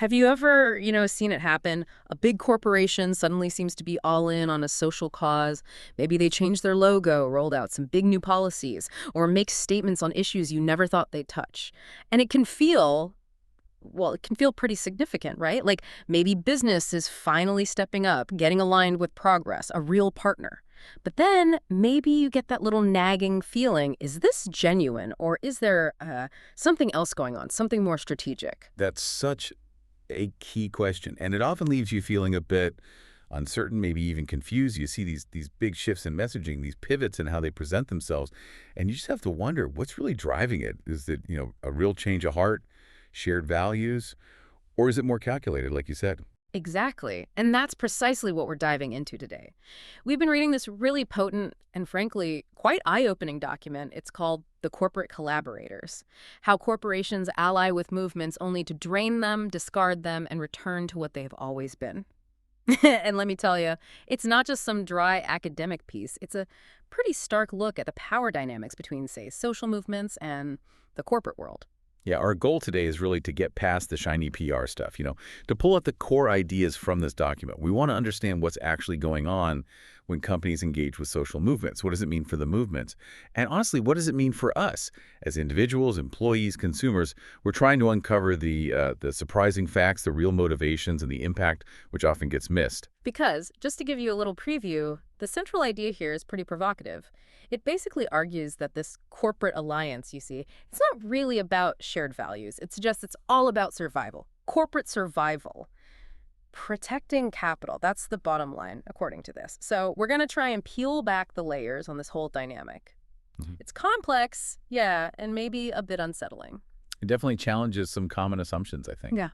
Have you ever, seen it happen? A big corporation suddenly seems to be all in on a social cause. Maybe they changed their logo, rolled out some big new policies, or make statements on issues you never thought they'd touch. And it can feel pretty significant, right? Like maybe business is finally stepping up, getting aligned with progress, a real partner. But then maybe you get that little nagging feeling, is this genuine or is there something else going on, something more strategic? That's such a key question, and it often leaves you feeling a bit uncertain, maybe even confused. You see these big shifts in messaging, these pivots in how they present themselves, and you just have to wonder what's really driving it. Is it, a real change of heart, shared values, or is it more calculated, like you said? Exactly. And that's precisely what we're diving into today. We've been reading this really potent and frankly quite eye-opening document. It's called The Corporate Collaborators: How Corporations Ally with Movements Only to Drain Them, Discard Them, and Return to What They've Always Been. And let me tell you, it's not just some dry academic piece. It's a pretty stark look at the power dynamics between, say, social movements and the corporate world. Yeah, our goal today is really to get past the shiny PR stuff, to pull out the core ideas from this document. We want to understand what's actually going on when companies engage with social movements. What does it mean for the movement? And honestly, what does it mean for us as individuals, employees, consumers? We're trying to uncover the surprising facts, the real motivations, and the impact, which often gets missed. Because, just to give you a little preview, the central idea here is pretty provocative. It basically argues that this corporate alliance, you see, it's not really about shared values. It's all about survival, corporate survival. Protecting capital, that's the bottom line, according to this. So we're going to try and peel back the layers on this whole dynamic. It's complex, yeah, and maybe a bit unsettling. It definitely challenges some common assumptions, I think, Yeah.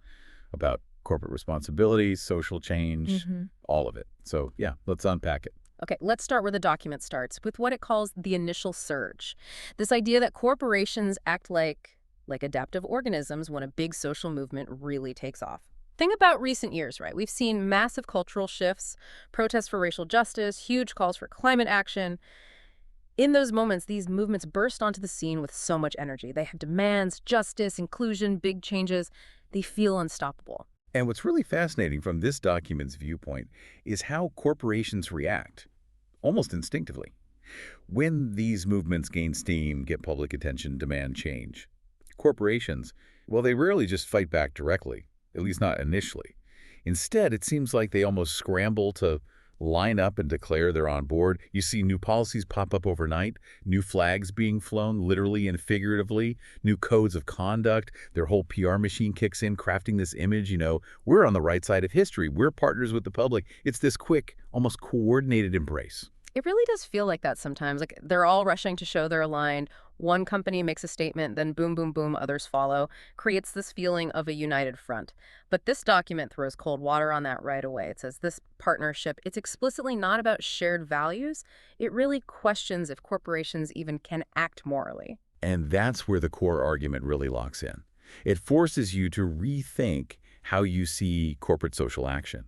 about corporate responsibility, social change, all of it. So yeah, let's unpack it. Okay, let's start where the document starts, with what it calls the initial surge. This idea that corporations act like adaptive organisms when a big social movement really takes off. Think about recent years, right? We've seen massive cultural shifts, protests for racial justice, huge calls for climate action. In those moments, these movements burst onto the scene with so much energy. They have demands, justice, inclusion, big changes. They feel unstoppable. And what's really fascinating from this document's viewpoint is how corporations react, almost instinctively. When these movements gain steam, get public attention, demand change, corporations, well, they rarely just fight back directly, at least not initially. Instead, it seems like they almost scramble to line up and declare they're on board. You see new policies pop up overnight, new flags being flown, literally and figuratively, new codes of conduct. Their whole PR machine kicks in, crafting this image, we're on the right side of history. We're partners with the public. It's this quick, almost coordinated embrace. It really does feel like that sometimes. Like they're all rushing to show they're aligned. One company makes a statement, then boom, boom, boom, others follow. Creates this feeling of a united front. But this document throws cold water on that right away. It says this partnership, it's explicitly not about shared values. It really questions if corporations even can act morally. And that's where the core argument really locks in. It forces you to rethink how you see corporate social action.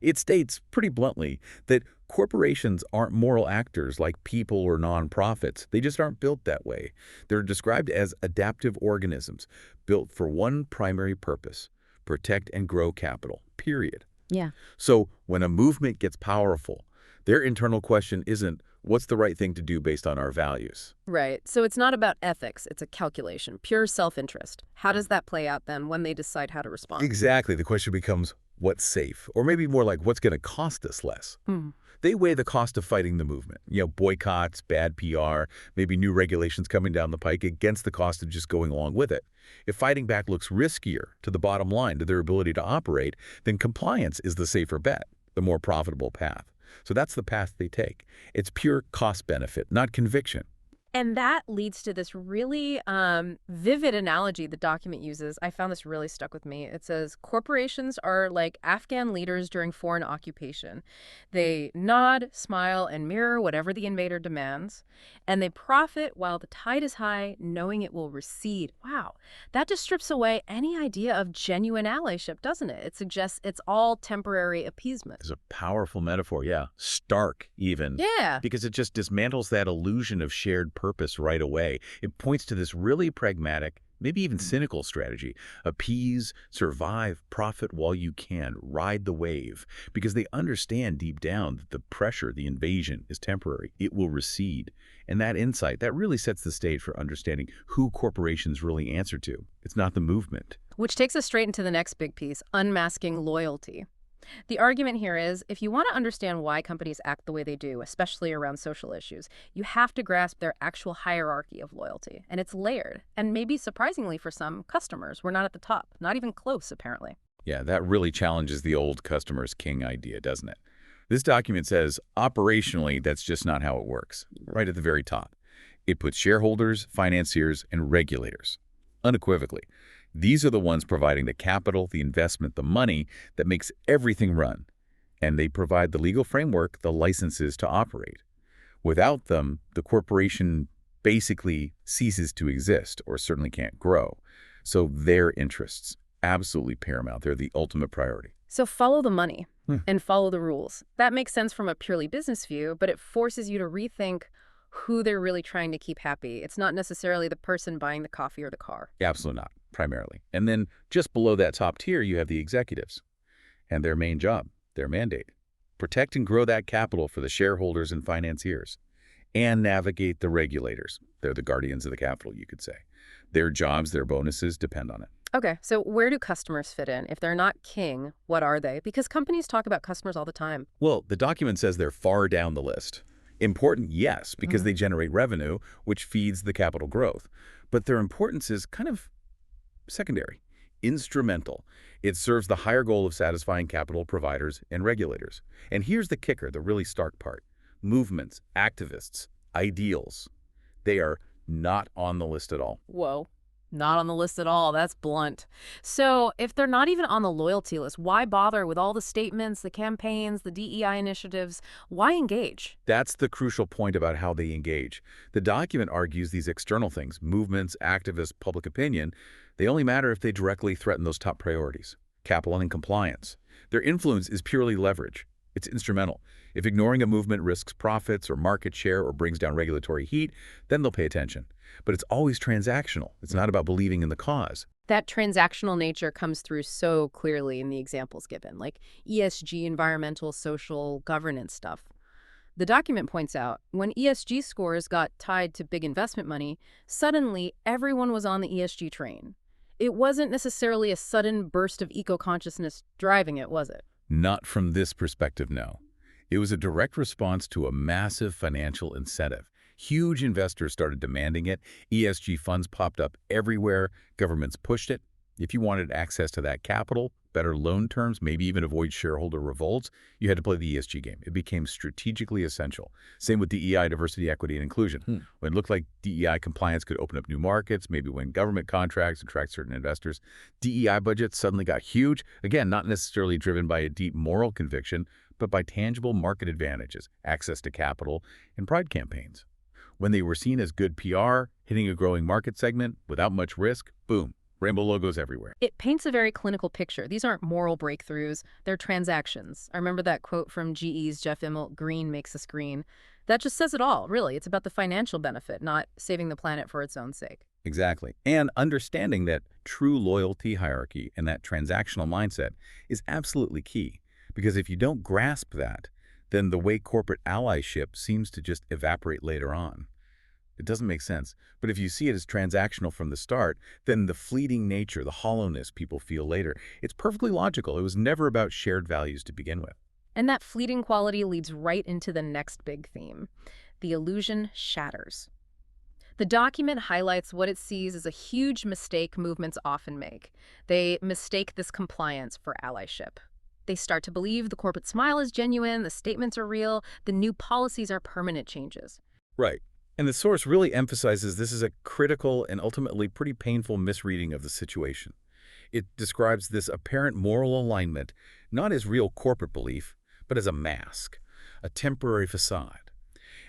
It states pretty bluntly that corporations aren't moral actors like people or nonprofits. They just aren't built that way. They're described as adaptive organisms, built for one primary purpose: protect and grow capital, period. Yeah. So when a movement gets powerful, their internal question isn't, what's the right thing to do based on our values? Right. So it's not about ethics. It's a calculation, pure self-interest. How does that play out then when they decide how to respond? Exactly. The question becomes, what's safe? Or maybe more like, what's going to cost us less? They weigh the cost of fighting the movement. Boycotts, bad PR, maybe new regulations coming down the pike against the cost of just going along with it. If fighting back looks riskier to the bottom line, to their ability to operate, then compliance is the safer bet, the more profitable path. So that's the path they take. It's pure cost benefit, not conviction. And that leads to this really vivid analogy the document uses. I found this really stuck with me. It says, corporations are like Afghan leaders during foreign occupation. They nod, smile, and mirror whatever the invader demands. And they profit while the tide is high, knowing it will recede. Wow. That just strips away any idea of genuine allyship, doesn't it? It suggests it's all temporary appeasement. It's a powerful metaphor, yeah. Stark, even. Yeah. Because it just dismantles that illusion of shared purpose right away. It points to this really pragmatic, maybe even cynical strategy. Appease, survive, profit while you can, ride the wave, because they understand deep down that the pressure, the invasion, is temporary. It will recede. And that insight, that really sets the stage for understanding who corporations really answer to. It's not the movement. Which takes us straight into the next big piece, unmasking loyalty. The argument here is, if you want to understand why companies act the way they do, especially around social issues, you have to grasp their actual hierarchy of loyalty. And it's layered. And maybe surprisingly for some, customers, we're not at the top. Not even close, apparently. Yeah, that really challenges the old customer's king idea, doesn't it? This document says, operationally, that's just not how it works, right at the very top. It puts shareholders, financiers, and regulators. Unequivocally, these are the ones providing the capital, the investment, the money that makes everything run. And they provide the legal framework, the licenses to operate. Without them, the corporation basically ceases to exist or certainly can't grow. So their interests, absolutely paramount. They're the ultimate priority. So follow the money and follow the rules. That makes sense from a purely business view, but it forces you to rethink who they're really trying to keep happy. It's not necessarily the person buying the coffee or the car. Absolutely not, primarily. And then just below that top tier, you have the executives and their main job, their mandate. Protect and grow that capital for the shareholders and financiers, and navigate the regulators. They're the guardians of the capital, you could say. Their jobs, their bonuses depend on it. Okay, so where do customers fit in? If they're not king, what are they? Because companies talk about customers all the time. Well, the document says they're far down the list. Important, yes, because they generate revenue, which feeds the capital growth. But their importance is kind of secondary, instrumental. It serves the higher goal of satisfying capital providers and regulators. And here's the kicker, the really stark part. Movements, activists, ideals, they are not on the list at all. Whoa. Not on the list at all. That's blunt. So if they're not even on the loyalty list, why bother with all the statements, the campaigns, the DEI initiatives? Why engage? That's the crucial point about how they engage. The document argues these external things, movements, activists, public opinion, they only matter if they directly threaten those top priorities, capital and compliance. Their influence is purely leverage. It's instrumental. If ignoring a movement risks profits or market share or brings down regulatory heat, then they'll pay attention. But it's always transactional. It's not about believing in the cause. That transactional nature comes through so clearly in the examples given, like ESG, environmental, social, governance stuff. The document points out, when ESG scores got tied to big investment money, suddenly everyone was on the ESG train. It wasn't necessarily a sudden burst of eco-consciousness driving it, was it? Not from this perspective, no. It was a direct response to a massive financial incentive. Huge investors started demanding it. ESG funds popped up everywhere. Governments pushed it. If you wanted access to that capital, better loan terms, maybe even avoid shareholder revolts, you had to play the ESG game. It became strategically essential. Same with DEI, diversity, equity, and inclusion. When it looked like DEI compliance could open up new markets, maybe win government contracts, attract certain investors, DEI budgets suddenly got huge. Again, not necessarily driven by a deep moral conviction, but by tangible market advantages, access to capital, and pride campaigns. When they were seen as good PR, hitting a growing market segment without much risk, boom, rainbow logos everywhere. It paints a very clinical picture. These aren't moral breakthroughs, they're transactions. I remember that quote from GE's Jeff Immelt, "Green makes us green." That just says it all, really. It's about the financial benefit, not saving the planet for its own sake. Exactly. And understanding that true loyalty hierarchy and that transactional mindset is absolutely key. Because if you don't grasp that, then the way corporate allyship seems to just evaporate later on. It doesn't make sense. But if you see it as transactional from the start, then the fleeting nature, the hollowness people feel later, it's perfectly logical. It was never about shared values to begin with. And that fleeting quality leads right into the next big theme. The illusion shatters. The document highlights what it sees as a huge mistake movements often make. They mistake this compliance for allyship. They start to believe the corporate smile is genuine, the statements are real, the new policies are permanent changes. Right. And the source really emphasizes this is a critical and ultimately pretty painful misreading of the situation. It describes this apparent moral alignment not as real corporate belief, but as a mask, a temporary facade.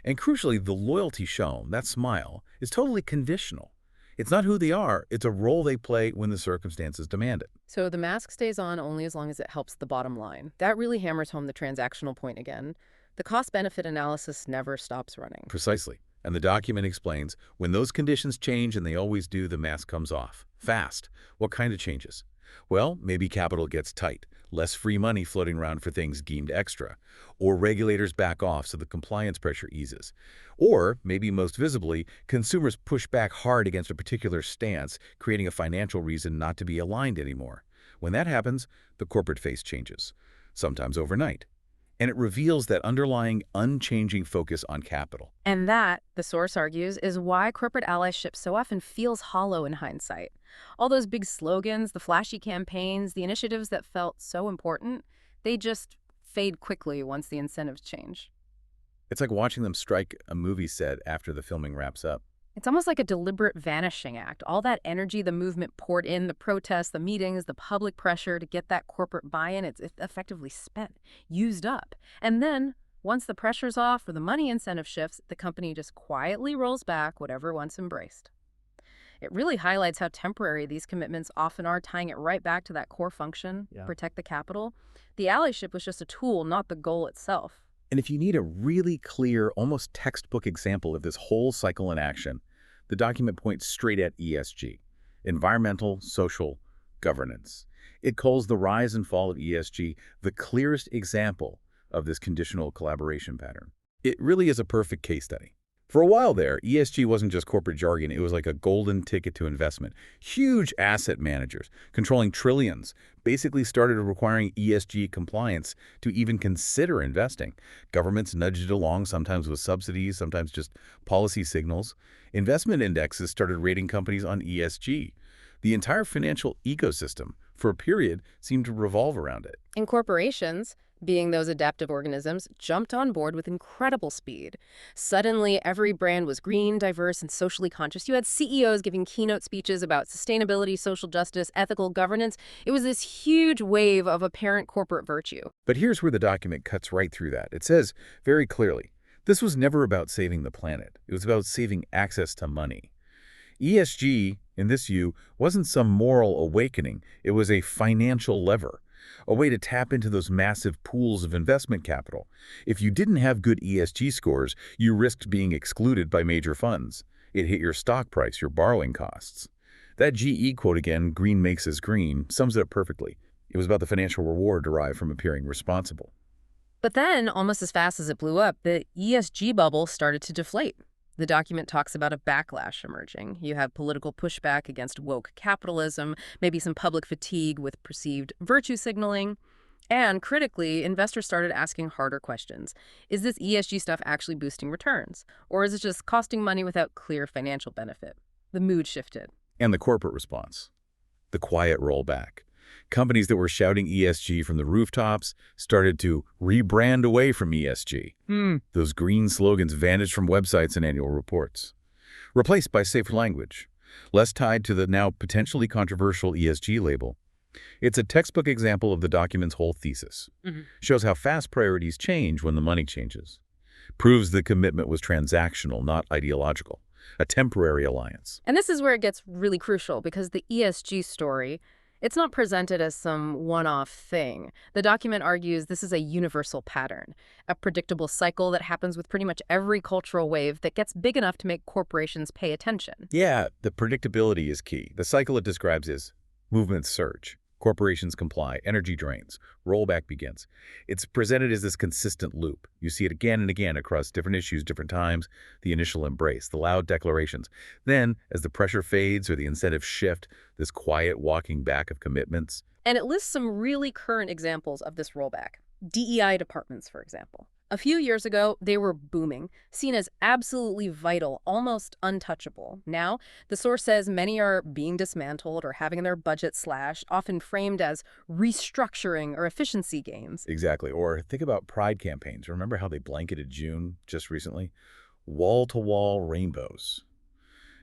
And crucially, the loyalty shown, that smile, is totally conditional. It's not who they are, it's a role they play when the circumstances demand it. So the mask stays on only as long as it helps the bottom line. That really hammers home the transactional point again. The cost-benefit analysis never stops running. Precisely. And the document explains, when those conditions change, and they always do, the mask comes off. Fast. What kind of changes? Well, maybe capital gets tight, less free money floating around for things deemed extra, or regulators back off so the compliance pressure eases. Or, maybe most visibly, consumers push back hard against a particular stance, creating a financial reason not to be aligned anymore. When that happens, the corporate face changes, sometimes overnight. And it reveals that underlying, unchanging focus on capital. And that, the source argues, is why corporate allyship so often feels hollow in hindsight. All those big slogans, the flashy campaigns, the initiatives that felt so important, they just fade quickly once the incentives change. It's like watching them strike a movie set after the filming wraps up. It's almost like a deliberate vanishing act. All that energy the movement poured in, the protests, the meetings, the public pressure to get that corporate buy-in, it's effectively spent, used up. And then, once the pressure's off or the money incentive shifts, the company just quietly rolls back whatever once embraced. It really highlights how temporary these commitments often are, tying it right back to that core function, protect the capital. The allyship was just a tool, not the goal itself. And if you need a really clear, almost textbook example of this whole cycle in action, the document points straight at ESG, environmental, social, governance. It calls the rise and fall of ESG the clearest example of this conditional collaboration pattern. It really is a perfect case study. For a while there, ESG wasn't just corporate jargon. It was like a golden ticket to investment. Huge asset managers, controlling trillions, basically started requiring ESG compliance to even consider investing. Governments nudged it along, sometimes with subsidies, sometimes just policy signals. Investment indexes started rating companies on ESG. The entire financial ecosystem, for a period, seemed to revolve around it. And corporations, being those adaptive organisms, jumped on board with incredible speed. Suddenly, every brand was green, diverse, and socially conscious. You had CEOs giving keynote speeches about sustainability, social justice, ethical governance. It was this huge wave of apparent corporate virtue. But here's where the document cuts right through that. It says very clearly, this was never about saving the planet. It was about saving access to money. ESG, in this view, wasn't some moral awakening. It was a financial lever, a way to tap into those massive pools of investment capital. If you didn't have good ESG scores, you risked being excluded by major funds. It hit your stock price, your borrowing costs. That GE quote again, "Green makes us green," sums it up perfectly. It was about the financial reward derived from appearing responsible. But then, almost as fast as it blew up, the ESG bubble started to deflate. The document talks about a backlash emerging. You have political pushback against woke capitalism, maybe some public fatigue with perceived virtue signaling. And critically, investors started asking harder questions. Is this ESG stuff actually boosting returns? Or is it just costing money without clear financial benefit? The mood shifted. And the corporate response, the quiet rollback. Companies that were shouting ESG from the rooftops started to rebrand away from ESG. Those green slogans vanished from websites and annual reports, replaced by safer language, less tied to the now potentially controversial ESG label. It's a textbook example of the document's whole thesis. Shows how fast priorities change when the money changes. Proves the commitment was transactional, not ideological. A temporary alliance. And this is where it gets really crucial, because the ESG story, it's not presented as some one-off thing. The document argues this is a universal pattern, a predictable cycle that happens with pretty much every cultural wave that gets big enough to make corporations pay attention. Yeah, the predictability is key. The cycle it describes is movements surge, corporations comply, energy drains, rollback begins. It's presented as this consistent loop. You see it again and again across different issues, different times, the initial embrace, the loud declarations. Then, as the pressure fades or the incentives shift, this quiet walking back of commitments. And it lists some really current examples of this rollback. DEI departments, for example. A few years ago, they were booming, seen as absolutely vital, almost untouchable. Now, the source says many are being dismantled or having their budget slashed, often framed as restructuring or efficiency gains. Exactly. Or think about pride campaigns. Remember how they blanketed June just recently? Wall-to-wall rainbows.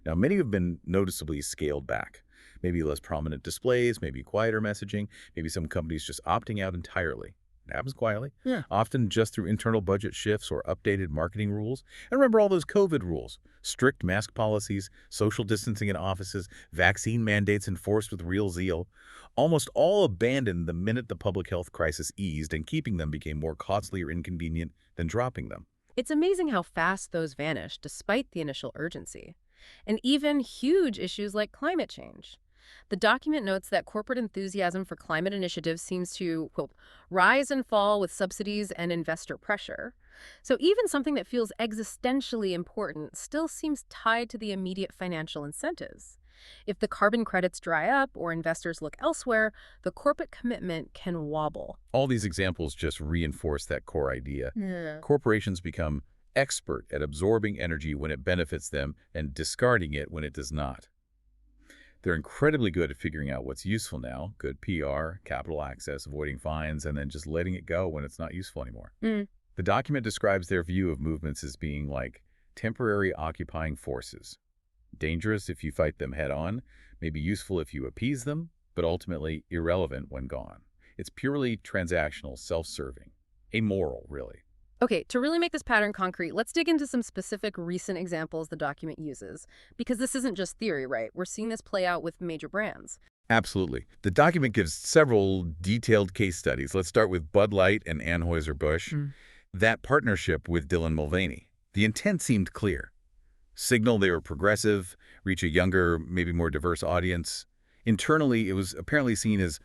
Now, many have been noticeably scaled back. Maybe less prominent displays, maybe quieter messaging, maybe some companies just opting out entirely. It happens quietly, often just through internal budget shifts or updated marketing rules. And remember all those COVID rules, strict mask policies, social distancing in offices, vaccine mandates enforced with real zeal. Almost all abandoned the minute the public health crisis eased, and keeping them became more costly or inconvenient than dropping them. It's amazing how fast those vanish despite the initial urgency. And even huge issues like climate change. The document notes that corporate enthusiasm for climate initiatives seems to, quote, rise and fall with subsidies and investor pressure. So even something that feels existentially important still seems tied to the immediate financial incentives. If the carbon credits dry up or investors look elsewhere, the corporate commitment can wobble. All these examples just reinforce that core idea. Yeah. Corporations become expert at absorbing energy when it benefits them and discarding it when it does not. They're incredibly good at figuring out what's useful now, good PR, capital access, avoiding fines, and then just letting it go when it's not useful anymore. Mm. The document describes their view of movements as being like temporary occupying forces. Dangerous if you fight them head-on, maybe useful if you appease them, but ultimately irrelevant when gone. It's purely transactional, self-serving, amoral, really. Okay, to really make this pattern concrete, let's dig into some specific recent examples the document uses. Because this isn't just theory, right? We're seeing this play out with major brands. Absolutely. The document gives several detailed case studies. Let's start with Bud Light and Anheuser-Busch. That partnership with Dylan Mulvaney. The intent seemed clear. Signal they were progressive, reach a younger, maybe more diverse audience. Internally, it was apparently seen as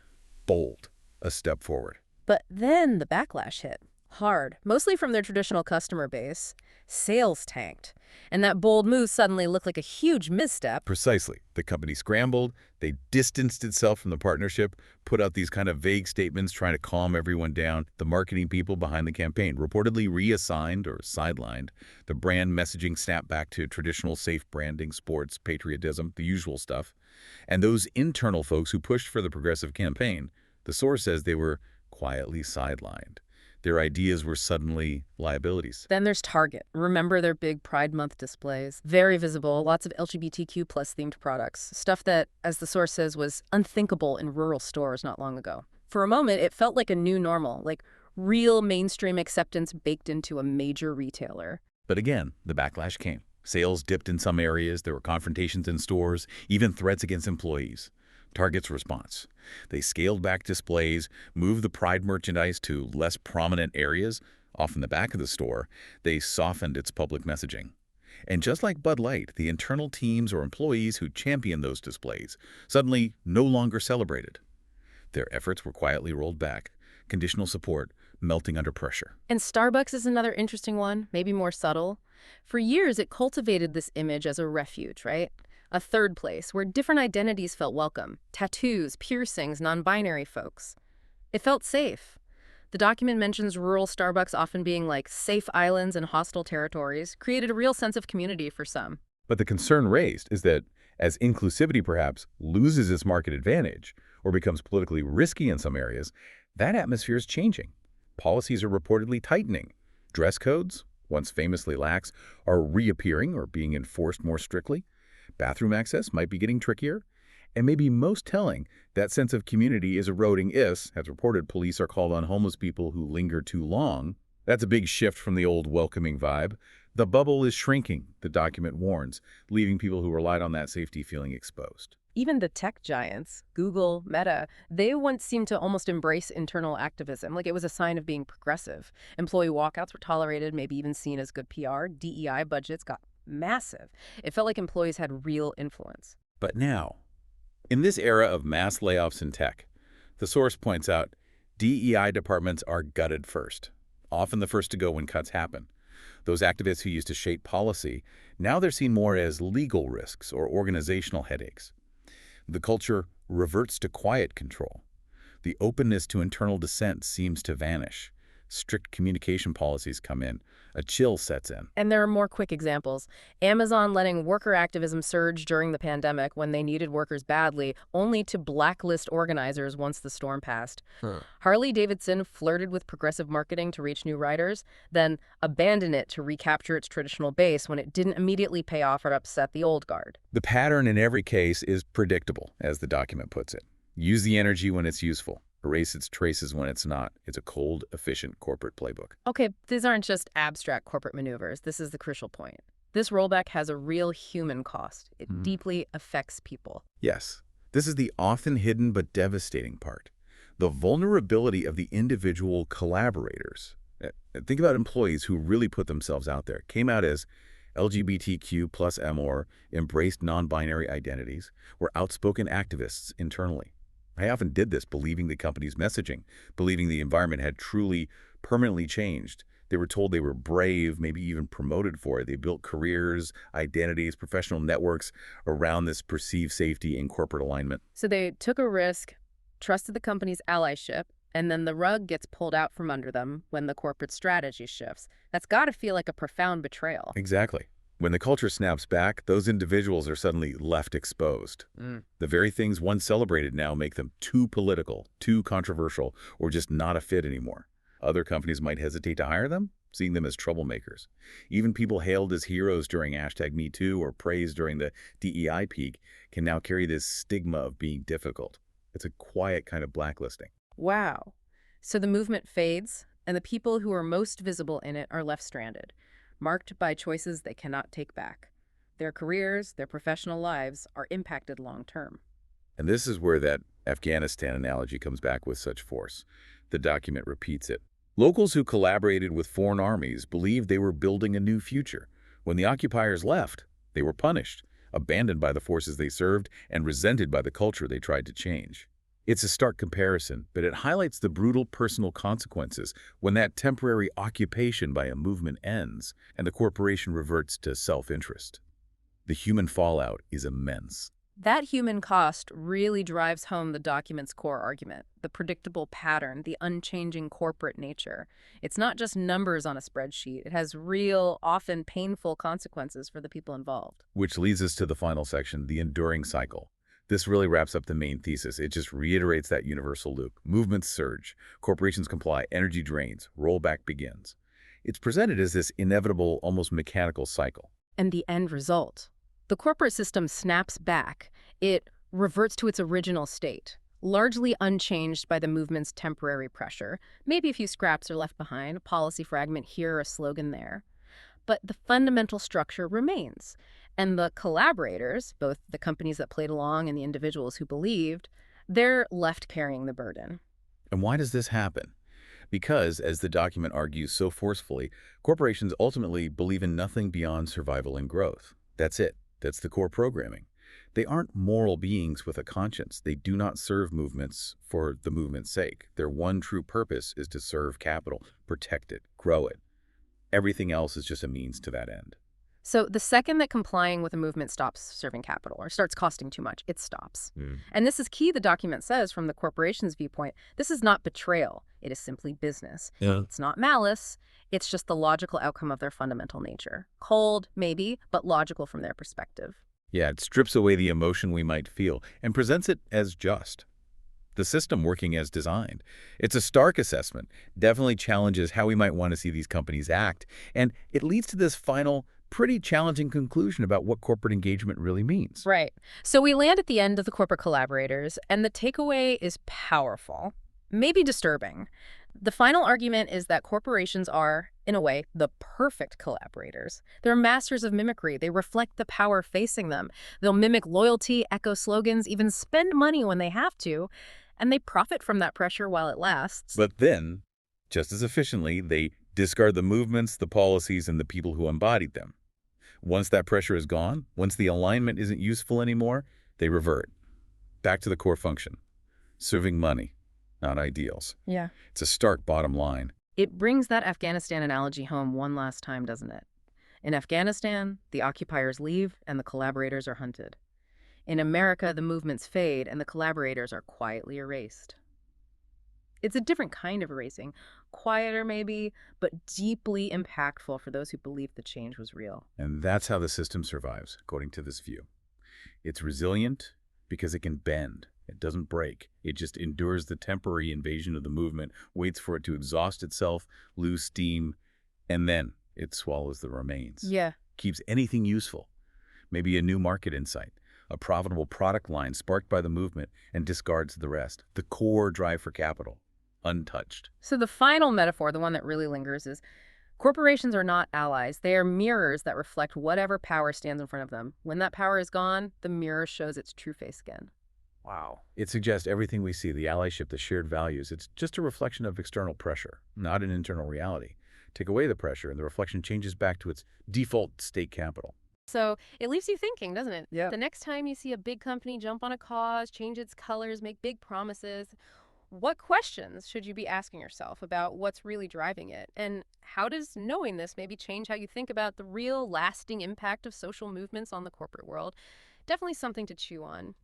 bold, a step forward. But then the backlash hit. Hard, mostly from their traditional customer base. Sales tanked. And that bold move suddenly looked like a huge misstep. Precisely. The company scrambled, they distanced itself from the partnership, put out these kind of vague statements trying to calm everyone down. The marketing people behind the campaign reportedly reassigned or sidelined. The brand messaging snapped back to traditional safe branding, sports, patriotism, the usual stuff. And those internal folks who pushed for the progressive campaign, the source says they were quietly sidelined. Their ideas were suddenly liabilities. Then there's Target. Remember their big Pride Month displays? Very visible, lots of LGBTQ plus themed products. Stuff that, as the source says, was unthinkable in rural stores not long ago. For a moment, it felt like a new normal, like real mainstream acceptance baked into a major retailer. But again, the backlash came. Sales dipped in some areas, there were confrontations in stores, even threats against employees. Target's response. They scaled back displays, moved the Pride merchandise to less prominent areas, off in the back of the store. They softened its public messaging. And just like Bud Light, the internal teams or employees who championed those displays suddenly no longer celebrated. Their efforts were quietly rolled back, conditional support melting under pressure. And Starbucks is another interesting one, maybe more subtle. For years, it cultivated this image as a refuge, right? A third place where different identities felt welcome. Tattoos, piercings, non-binary folks. It felt safe. The document mentions rural Starbucks often being like safe islands and hostile territories, created a real sense of community for some. But the concern raised is that as inclusivity perhaps loses its market advantage or becomes politically risky in some areas, that atmosphere is changing. Policies are reportedly tightening. Dress codes, once famously lax, are reappearing or being enforced more strictly. Bathroom access might be getting trickier. And maybe most telling, that sense of community is eroding as reported, police are called on homeless people who linger too long. That's a big shift from the old welcoming vibe. The bubble is shrinking, the document warns, leaving people who relied on that safety feeling exposed. Even the tech giants, Google, Meta, they once seemed to almost embrace internal activism, like it was a sign of being progressive. Employee walkouts were tolerated, maybe even seen as good PR. DEI budgets got massive. It felt like employees had real influence. But now, in this era of mass layoffs in tech, the source points out DEI departments are gutted first, often the first to go when cuts happen. Those activists who used to shape policy, now they're seen more as legal risks or organizational headaches. The culture reverts to quiet control. The openness to internal dissent seems to vanish. Strict communication policies come in. A chill sets in. And there are more quick examples. Amazon letting worker activism surge during the pandemic when they needed workers badly, only to blacklist organizers once the storm passed. Harley-Davidson flirted with progressive marketing to reach new riders, then abandoned it to recapture its traditional base when it didn't immediately pay off or upset the old guard. The pattern in every case is predictable, as the document puts it. Use the energy when it's useful. Erase its traces when it's not. It's a cold, efficient corporate playbook. Okay, these aren't just abstract corporate maneuvers. This is the crucial point. This rollback has a real human cost. It deeply affects people. Yes, this is the often hidden but devastating part. The vulnerability of the individual collaborators, Think about employees who really put themselves out there, came out as LGBTQ plus M or embraced non-binary identities, were outspoken activists internally. I often did this believing the company's messaging, believing the environment had truly, permanently changed. They were told they were brave, maybe even promoted for it. They built careers, identities, professional networks around this perceived safety and corporate alignment. So they took a risk, trusted the company's allyship, and then the rug gets pulled out from under them when the corporate strategy shifts. That's got to feel like a profound betrayal. Exactly. When the culture snaps back, those individuals are suddenly left exposed. Mm. The very things once celebrated now make them too political, too controversial, or just not a fit anymore. Other companies might hesitate to hire them, seeing them as troublemakers. Even people hailed as heroes during #MeToo or praised during the DEI peak can now carry this stigma of being difficult. It's a quiet kind of blacklisting. Wow. So the movement fades, and the people who are most visible in it are left stranded, marked by choices they cannot take back. Their careers, their professional lives are impacted long term. And this is where that Afghanistan analogy comes back with such force. The document repeats it. Locals who collaborated with foreign armies believed they were building a new future. When the occupiers left, they were punished, abandoned by the forces they served, and resented by the culture they tried to change. It's a stark comparison, but it highlights the brutal personal consequences when that temporary occupation by a movement ends and the corporation reverts to self-interest. The human fallout is immense. That human cost really drives home the document's core argument, the predictable pattern, the unchanging corporate nature. It's not just numbers on a spreadsheet. It has real, often painful consequences for the people involved. Which leads us to the final section, the enduring cycle. This really wraps up the main thesis. It just reiterates that universal loop. Movements surge, corporations comply, energy drains, rollback begins. It's presented as this inevitable, almost mechanical cycle. And the end result. The corporate system snaps back. It reverts to its original state, largely unchanged by the movement's temporary pressure. Maybe a few scraps are left behind, a policy fragment here, a slogan there. But the fundamental structure remains. And the collaborators, both the companies that played along and the individuals who believed, they're left carrying the burden. And why does this happen? Because, as the document argues so forcefully, corporations ultimately believe in nothing beyond survival and growth. That's it. That's the core programming. They aren't moral beings with a conscience. They do not serve movements for the movement's sake. Their one true purpose is to serve capital, protect it, grow it. Everything else is just a means to that end. So the second that complying with a movement stops serving capital or starts costing too much, it stops. And this is key, the document says, from the corporation's viewpoint. This is not betrayal. It is simply business. Yeah. It's not malice. It's just the logical outcome of their fundamental nature. Cold, maybe, but logical from their perspective. Yeah, it strips away the emotion we might feel and presents it as just. The system working as designed. It's a stark assessment, definitely challenges how we might want to see these companies act, and it leads to this final, pretty challenging conclusion about what corporate engagement really means. Right. So we land at the end of the Corporate Collaborators, and the takeaway is powerful, maybe disturbing. The final argument is that corporations are, in a way, the perfect collaborators. They're masters of mimicry. They reflect the power facing them. They'll mimic loyalty, echo slogans, even spend money when they have to, and they profit from that pressure while it lasts. But then, just as efficiently, they discard the movements, the policies, and the people who embodied them. Once that pressure is gone, once the alignment isn't useful anymore, they revert back to the core function, serving money, not ideals. Yeah. It's a stark bottom line. It brings that Afghanistan analogy home one last time, doesn't it? In Afghanistan, the occupiers leave and the collaborators are hunted. In America, the movements fade and the collaborators are quietly erased. It's a different kind of erasing, quieter maybe, but deeply impactful for those who believed the change was real. And that's how the system survives, according to this view. It's resilient because it can bend. It doesn't break. It just endures the temporary invasion of the movement, waits for it to exhaust itself, lose steam, and then it swallows the remains. Yeah. Keeps anything useful. Maybe a new market insight, a profitable product line sparked by the movement, and discards the rest. The core drive for capital, untouched. So the final metaphor, the one that really lingers, is corporations are not allies. They are mirrors that reflect whatever power stands in front of them. When that power is gone, the mirror shows its true face again. Wow. It suggests everything we see, the allyship, the shared values, it's just a reflection of external pressure, not an internal reality. Take away the pressure, and the reflection changes back to its default state capital. So it leaves you thinking, doesn't it? Yeah. The next time you see a big company jump on a cause, change its colors, make big promises, what questions should you be asking yourself about what's really driving it? And how does knowing this maybe change how you think about the real lasting impact of social movements on the corporate world? Definitely something to chew on.